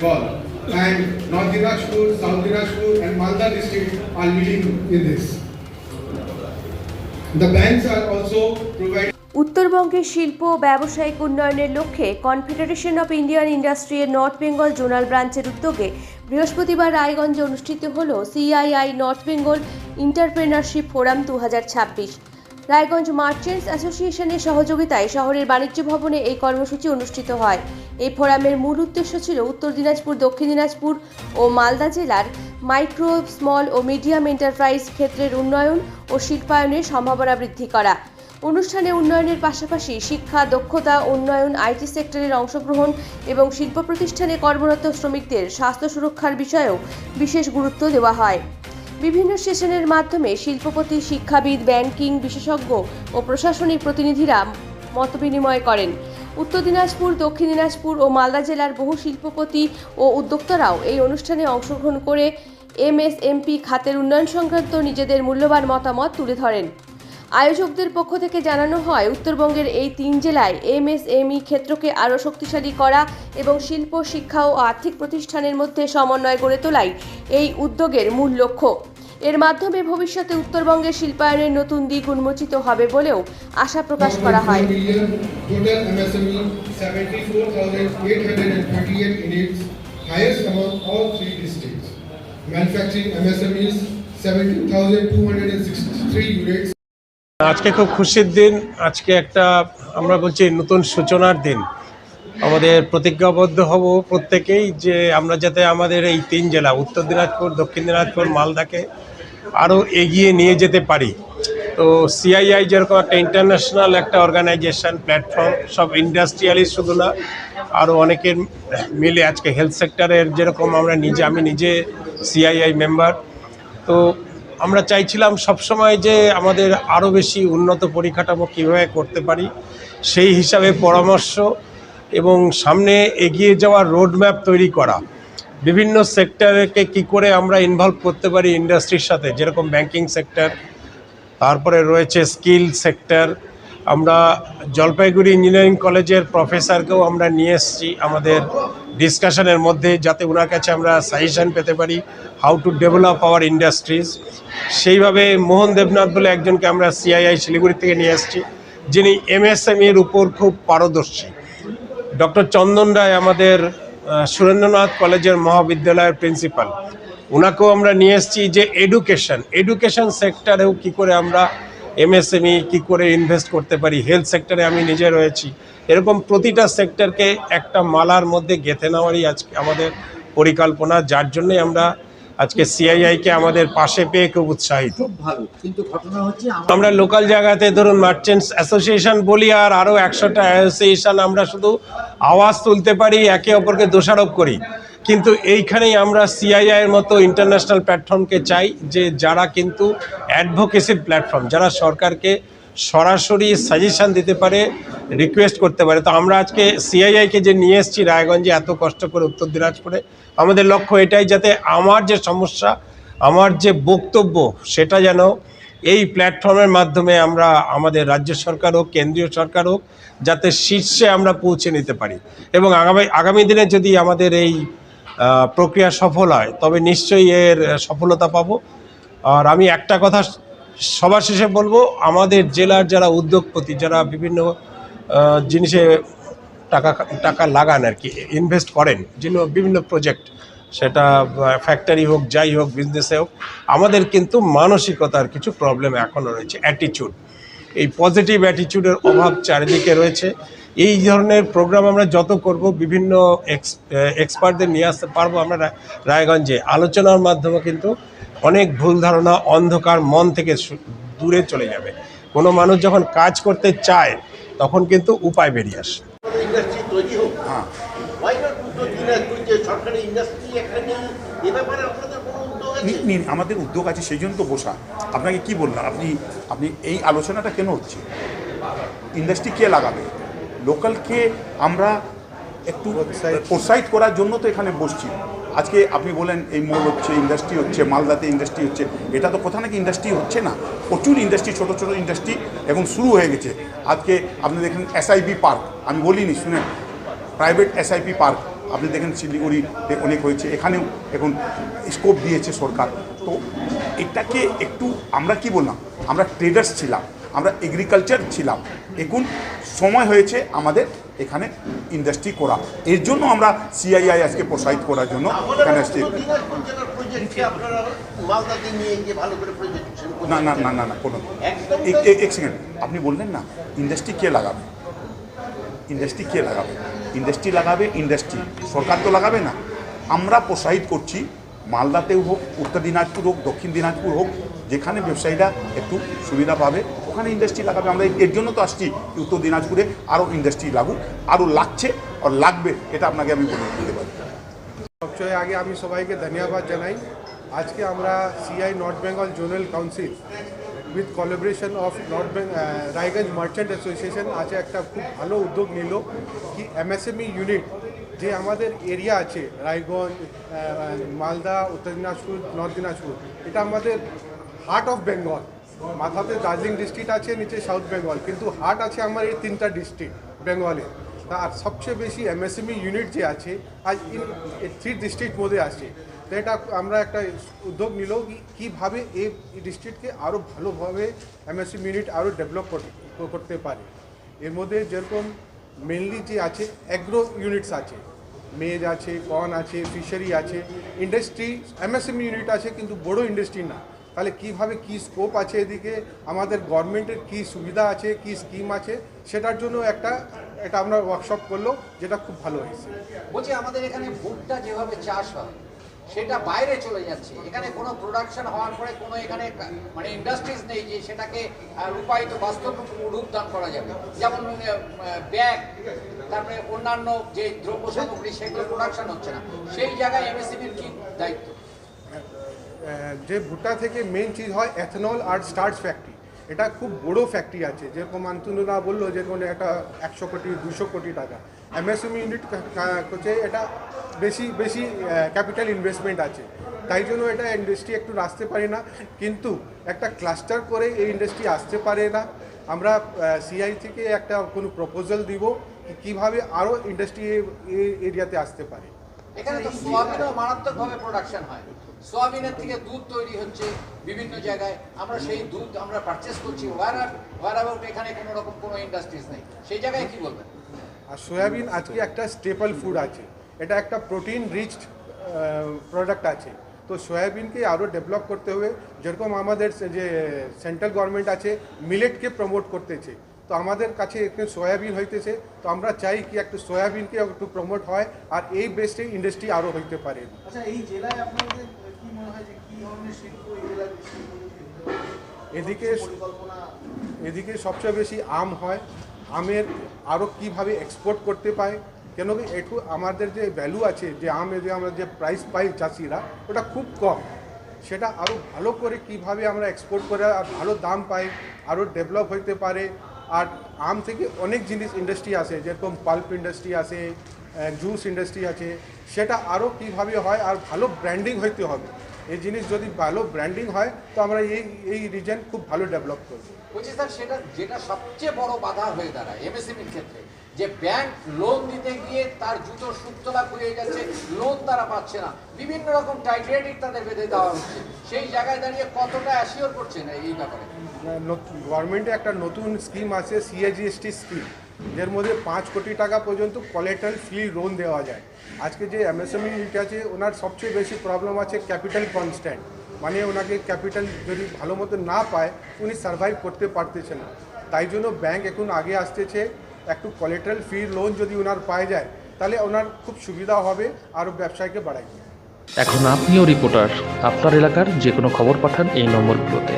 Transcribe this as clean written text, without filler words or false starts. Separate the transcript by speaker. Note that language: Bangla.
Speaker 1: And North Dinajpur, South Dinajpur and Malda district are leading in this. The banks are also providing
Speaker 2: উত্তরবঙ্গের শিল্প ও ব্যবসায়িক উন্নয়নের লক্ষ্যে কনফেডারেশন অফ ইন্ডিয়ান ইন্ডাস্ট্রি এর নর্থ বেঙ্গল জোনাল ব্রাঞ্চের উদ্যোগে বৃহস্পতিবার রায়গঞ্জে অনুষ্ঠিত হল CII north Bengal entrepreneurship forum 2026। Raiganj merchants অ্যাসোসিয়েশনের সহযোগিতায় শহরের বাণিজ্য ভবনে এই কর্মসূচি অনুষ্ঠিত হয়। এই ফোরামের মূল উদ্দেশ্য ছিল উত্তর দিনাজপুর, দক্ষিণ দিনাজপুর ও মালদা জেলার মাইক্রো, স্মল ও মিডিয়াম এন্টারপ্রাইজ ক্ষেত্রের উন্নয়ন ও শিল্পায়নের সম্ভাবনা বৃদ্ধি করা। অনুষ্ঠানে উন্নয়নের পাশাপাশি শিক্ষা, দক্ষতা উন্নয়ন, আইটি সেক্টরের অংশগ্রহণ এবং শিল্প প্রতিষ্ঠানে কর্মরত শ্রমিকদের স্বাস্থ্য সুরক্ষার বিষয়েও বিশেষ গুরুত্ব দেওয়া হয়। বিভিন্ন সেশনের মাধ্যমে শিল্পপতি, শিক্ষাবিদ, ব্যাংকিং বিশেষজ্ঞ ও প্রশাসনিক প্রতিনিধিরা মতবিনিময় করেন। উত্তর দিনাজপুর, দক্ষিণ দিনাজপুর ও মালদা জেলার বহু শিল্পপতি ও উদ্যোক্তারাও এই অনুষ্ঠানে অংশগ্রহণ করে এমএসএমপি খাতের উন্নয়ন সংক্রান্ত নিজেদের মূল্যবান মতামত তুলে ধরেন। আয়োজকদের পক্ষ থেকে জানানো হয়, উত্তরবঙ্গের এই 3 জেলায় এমএসএমই ক্ষেত্রকে আরও শক্তিশালী করা এবং শিল্প, শিক্ষা ও আর্থিক প্রতিষ্ঠানের মধ্যে সমন্বয় গড়ে তোলাই এই উদ্যোগের মূল লক্ষ্য। এর মাধ্যমে ভবিষ্যতে উত্তরবঙ্গের শিল্পায়নের নতুন দিক উন্মোচিত হবে বলেও আশা প্রকাশ করা হয়।
Speaker 3: আজকে খুব খুশির দিন। আজকে একটা আমরা বলছি নতুন সূচনার দিন। আমাদের প্রতিজ্ঞাবদ্ধ হব প্রত্যেকেই যে আমরা যাতে আমাদের এই 3 জেলা উত্তর দিনাজপুর, দক্ষিণ দিনাজপুর, মালদাকে আরও এগিয়ে নিয়ে যেতে পারি। তো সিআইআই যেরকম একটা ইন্টারন্যাশনাল একটা অর্গানাইজেশন, প্ল্যাটফর্ম, সব ইন্ডাস্ট্রিয়ালিস্ট শুধু না, আরও অনেকের মিলে আজকে হেলথ সেক্টরের যেরকম আমি নিজে সিআইআই মেম্বার। তো আমরা চাইছিলাম সবসময় যে আমাদের আরও বেশি উন্নত পরিকাঠামো কীভাবে করতে পারি, সেই হিসাবে পরামর্শ এবং সামনে এগিয়ে যাওয়ার রোডম্যাপ তৈরি করা। বিভিন্ন সেক্টরকে কি করে আমরা ইনভলভ করতে পারি ইন্ডাস্ট্রির সাথে, যেরকম ব্যাংকিং সেক্টর, তারপরে রয়েছে স্কিল সেক্টর। আমরা জলপাইগুড়ি ইঞ্জিনিয়ারিং কলেজের প্রফেসরকেও আমরা নিয়ে এসেছি আমাদের ডিসকাশনের মধ্যে, যাতে ওনার কাছে আমরা সাজেশন পেতে পারি how to develop hour industries. সেইভাবে মোহন দেবনাথ বলে একজনকে আমরা সিআইআই শিলিগুড়ি থেকে নিয়ে এসেছি, যিনি এমএসএমইর উপর খুব পারদর্শী। ডক্টর চন্দন রায় আমাদের সুরেন্দ্রনাথ কলেজের মহাবিদ্যালয়ের প্রিন্সিপাল, ওনাকেও আমরা নিয়ে এসেছি যে এডুকেশন সেক্টরেও কী করে আমরা এমএসএমই কী করে ইনভেস্ট করতে পারি। হেলথ সেক্টরে আমি নিজে রয়েছি। এরকম প্রতিটা সেক্টরকে একটা মালার মধ্যে গেঁথে নেওয়ারই আজকে আমাদের পরিকল্পনা, যার জন্যই আমরা আজকে সিআইআইকে আমাদের পাশে পেয়ে খুব উৎসাহিত।
Speaker 4: কিন্তু ঘটনা হচ্ছে
Speaker 3: আমরা লোকাল জায়গাতে ধরুন মার্চেন্টস অ্যাসোসিয়েশন বলি, আর আরও 100টা অ্যাসোসিয়েশন আমরা শুধু আওয়াজ তুলতে পারি, একে অপরকে দোষারোপ করি। কিন্তু এইখানেই আমরা সিআইআইয়ের মতো ইন্টারন্যাশনাল প্ল্যাটফর্মকে চাই, যে যারা কিন্তু অ্যাডভোকেসির প্ল্যাটফর্ম, যারা সরকারকে সরাসরি সাজেশান দিতে পারে, রিকোয়েস্ট করতে পারে। তো আমরা আজকে সিআইআইকে যে নিয়ে এসেছি রায়গঞ্জে এত কষ্ট করে উত্তর দিনাজপুরে, আমাদের লক্ষ্য এটাই, যাতে আমার যে সমস্যা, আমার যে বক্তব্য, সেটা যেন এই প্ল্যাটফর্মের মাধ্যমে আমরা আমাদের রাজ্য সরকার হোক, কেন্দ্রীয় সরকার হোক, যাতে শীর্ষে আমরা পৌঁছে নিতে পারি। এবং আগামী দিনে যদি আমাদের এই প্রক্রিয়া সফল হয়, তবে নিশ্চয়ই এর সফলতা পাবো। আর আমি একটা কথা সবার শেষে বলবো, আমাদের জেলার যারা উদ্যোগপতি, যারা বিভিন্ন জিনিসে টাকা লাগান আর কি, ইনভেস্ট করেন, যিনি বিভিন্ন প্রজেক্ট, সেটা ফ্যাক্টরি হোক, যাই হোক, বিজনেসে হোক, আমাদের কিন্তু মানসিকতার কিছু প্রবলেম এখনও রয়েছে। অ্যাটিটিউড, এই পজিটিভ অ্যাটিটিউডের অভাব চারিদিকে রয়েছে। এই ধরনের প্রোগ্রাম আমরা যত করব, বিভিন্ন এক্সপার্টদের নিয়ে আসতে পারবো আমরা রায়গঞ্জে, আলোচনার মাধ্যমে কিন্তু অনেক ভুল ধারণা, অন্ধকার মন থেকে দূরে চলে যাবে। কোনো মানুষ যখন কাজ করতে চায়, তখন কিন্তু উপায় বেরিয়ে আসে।
Speaker 5: ইন্ডাস্ট্রি তৈরি হোক, ওয়াই নট উত্তর দিনাজপুর যে সরকারি ইন্ডাস্ট্রি একটা নেই, এ ব্যাপারে আপনাদের কোনো উদ্যোগ আছে?
Speaker 6: আমাদের উদ্যোগ আছে, সেই জন্য তো বসা। আপনাকে কি বললাম, আপনি এই আলোচনাটা কেন হচ্ছে? ইন্ডাস্ট্রি কে লাগাবে? লোকালকে আমরা একটু প্রোৎসাহিত করার জন্য তো এখানে বসছি। আজকে আপনি বলেন এই মোড় হচ্ছে, ইন্ডাস্ট্রি হচ্ছে, মালদাতে ইন্ডাস্ট্রি হচ্ছে, এটা তো কোথা নাকি ইন্ডাস্ট্রি হচ্ছে না। প্রচুর ইন্ডাস্ট্রি, ছোটো ছোটো ইন্ডাস্ট্রি এখন শুরু হয়ে গেছে। আজকে আপনি দেখেন এসআইপি পার্ক, আমি বলিনি, শুনেন, প্রাইভেট এসআইপি পার্ক আপনি দেখেন শিলিগুড়িতে অনেক হয়েছে, এখানেও এখন স্কোপ দিয়েছে সরকার। তো এটাকে একটু আমরা কি বললাম, আমরা ট্রেডার্স ছিলাম, আমরা এগ্রিকালচার ছিলাম, এখন সময় হয়েছে আমাদের এখানে ইন্ডাস্ট্রি করা। এর জন্য আমরা সিআইআই আজকে প্রোৎসাহিত করার জন্য এখানে আসছি। না না না না না কোনো এক সেকেন্ড, আপনি বললেন না ইন্ডাস্ট্রি কে লাগাবে, ইন্ডাস্ট্রি কে লাগাবে, ইন্ডাস্ট্রি লাগাবে ইন্ডাস্ট্রি, সরকার তো লাগাবে না। আমরা প্রোৎসাহিত করছি, মালদাতেও হোক, উত্তর দিনাজপুর হোক, দক্ষিণ দিনাজপুর হোক, যেখানে ব্যবসায়ীরা একটু সুবিধা পাবে ওখানে ইন্ডাস্ট্রি লাগাবে। আমরা এর জন্য তো আসছি উত্তর দিনাজপুরে আরও ইন্ডাস্ট্রি লাগুক, আরও লাগছে আর লাগবে, এটা আপনাকে আমি বলে দিতে পারি।
Speaker 1: সবচেয়ে আগে আমি সবাইকে ধন্যবাদ জানাই। আজকে আমরা CI north Bengal zonal council with collaboration of Raiganj merchant association আছে একটা খুব ভালো উদ্যোগ নিল কি এমএসএমই ইউনিট যে আমাদের এরিয়া আছে রায়গঞ্জ, মালদা, উত্তর দিনাজপুর, নর্থ দিনাজপুর, এটা আমাদের হার্ট অফ বেঙ্গল। মাথাতে দার্জিলিং ডিস্ট্রিক্ট আছে, নিচে সাউথ বেঙ্গল, কিন্তু হার্ট আছে আমার এই 3টা ডিস্ট্রিক্ট বেঙ্গলে। আর সবচেয়ে বেশি এমএসএমই ইউনিট যে আছে আজ এই 3 ডিস্ট্রিক্ট মধ্যে আছে। তো এটা আমরা একটা উদ্যোগ নিল কীভাবে এই ডিস্ট্রিক্টকে আরও ভালোভাবে এমএসএমই ইউনিট আরও ডেভেলপ করতে পারে। এর মধ্যে যেরকম মেনলি যে আছে অ্যাগ্রো ইউনিটস আছে, মেজ আছে, কর্ন আছে, ফিশারি আছে, ইন্ডাস্ট্রি এমএসএমই ইউনিট আছে কিন্তু বড় ইন্ডাস্ট্রি না। তাহলে কীভাবে কী স্কোপ আছে, এদিকে আমাদের গভর্নমেন্টের কী সুবিধা আছে, কী স্কিম আছে, সেটার জন্য এটা আমরা ওয়ার্কশপ করলো, যেটা খুব ভালো হয়েছে।
Speaker 4: বলছি আমাদের এখানে ভুট্টা যেভাবে চাষ হয় সেটা বাইরে চলে যাচ্ছে, এখানে কোনো প্রোডাকশন হওয়ার পরে কোনো এখানে মানে ইন্ডাস্ট্রিজ নেই যে সেটাকে রূপায়িত বাস্তব রূপদান করা যাবে, যেমন ব্যাগ, তারপরে অন্যান্য যে দ্রব্য সামগ্রী সেগুলো প্রোডাকশন হচ্ছে না, সেই জায়গায় এমএসএমইর কি দায়িত্ব?
Speaker 1: যে ভুট্টা থেকে মেন চিজ হয় এথেনল আর স্টার্চ ফ্যাক্টরি, এটা খুব বড় ফ্যাক্টরি আছে। যেরকম আন্তন্দা বললো যেরকম একটা 100 কোটি 200 কোটি টাকা এমএসএমই ইউনিট হচ্ছে, এটা বেশি ক্যাপিটাল ইনভেস্টমেন্ট আছে, তাই জন্য এটা ইন্ডাস্ট্রি একটু আসতে পারে না, কিন্তু একটা ক্লাস্টার করে এই ইন্ডাস্ট্রি আসতে পারে না। আমরা সিআই থেকে একটা কোনো প্রপোজাল দিব কীভাবে আরও ইন্ডাস্ট্রি এই এরিয়াতে আসতে পারে।
Speaker 4: এখানে তো সোয়াবিনও মারাত্মকভাবে প্রোডাকশন হয়, সোয়াবিনের থেকে দুধ তৈরি হচ্ছে বিভিন্ন জায়গায়, আমরা সেই দুধ আমরা পারচেস করছি, এখানে কোনো রকম কোনো ইন্ডাস্ট্রিজ নেই, সেই জায়গায় কি বলবেন?
Speaker 1: আর সয়াবিন আজকে একটা স্টেপল ফুড আছে, এটা একটা প্রোটিন রিচ প্রোডাক্ট আছে। তো সয়াবিনকে আরও ডেভেলপ করতে হবে, যেরকম আমাদের যে সেন্ট্রাল গভর্নমেন্ট আছে মিলেটকে প্রমোট করতেছে, তো আমাদের কাছে এখানে সয়াবিন হইতেছে, তো আমরা চাই কি একটা সয়াবিনকে একটু প্রমোট হয় আর এই বেসে ইন্ডাস্ট্রি আরও হইতে পারে।
Speaker 7: আচ্ছা, এই জেলায় আপনাদের কি মনে হয় যে কি ধরনের শিল্প এই জেলায়
Speaker 1: এদিকে সবচেয়ে বেশি আম হয়, আমের আরও কীভাবে এক্সপোর্ট করতে পায়, কেন কি একটু আমাদের যে ভ্যালু আছে, যে আমে যে আমরা যে প্রাইস পাই চাষিরা, ওটা খুব কম, সেটা আরও ভালো করে কিভাবে আমরা এক্সপোর্ট করে আর ভালো দাম পাই, আরও ডেভেলপ হইতে পারে। আর আম থেকে অনেক জিনিস ইন্ডাস্ট্রি আছে, যেরকম পাল্প ইন্ডাস্ট্রি আছে, জুস ইন্ডাস্ট্রি আছে, সেটা আরও কীভাবে হয় আর ভালো ব্র্যান্ডিং হইতে হবে। এই জিনিস যদি ভালো ব্র্যান্ডিং হয় তো আমরা এই রিজন খুব ভালো ডেভেলপ করব।
Speaker 4: বলছি স্যার, যেটা সবচেয়ে বড় বাধা হয়ে দাঁড়ায় এমএসএমইর ক্ষেত্রে, যে ব্যাংক লোন দিতে গিয়ে তার জুতোর সুতলা খুলে যাচ্ছে, লোন তারা পাচ্ছে না, বিভিন্ন রকম টাইগ্রেডিক তাদের বেঁধে দেওয়া হচ্ছে, সেই জায়গায় দাঁড়িয়ে কতটা অ্যাসিওর করছে না এই ব্যাপারে?
Speaker 1: গভর্নমেন্টে একটা নতুন স্কিম আছে সিএজিএসটি স্কিম, যার মধ্যে 5 কোটি টাকা পর্যন্ত কোলাটেরাল ফ্রি লোন দেওয়া যায়। আজকে যে এমএসএমই ইউনিট আছে ওনার সবচেয়ে বেশি প্রবলেম আছে ক্যাপিটাল কনস্ট্যান্ট, মানে ওনাকে ক্যাপিটাল যদি ভালো মতো না পায় উনি সার্ভাইভ করতে পারতেছে না, তাই জন্য ব্যাংক এখন আগে আসতেছে, একটু কোলাটেরাল ফ্রি লোন যদি ওনার পাওয়া যায় তাহলে ওনার খুব সুবিধা হবে, আরও ব্যবসায়কে বাড়াবে।
Speaker 8: এখন আপনিও রিপোর্টার, আপনার এলাকার যে কোনো খবর পাঠান এই নম্বরগুলোতে।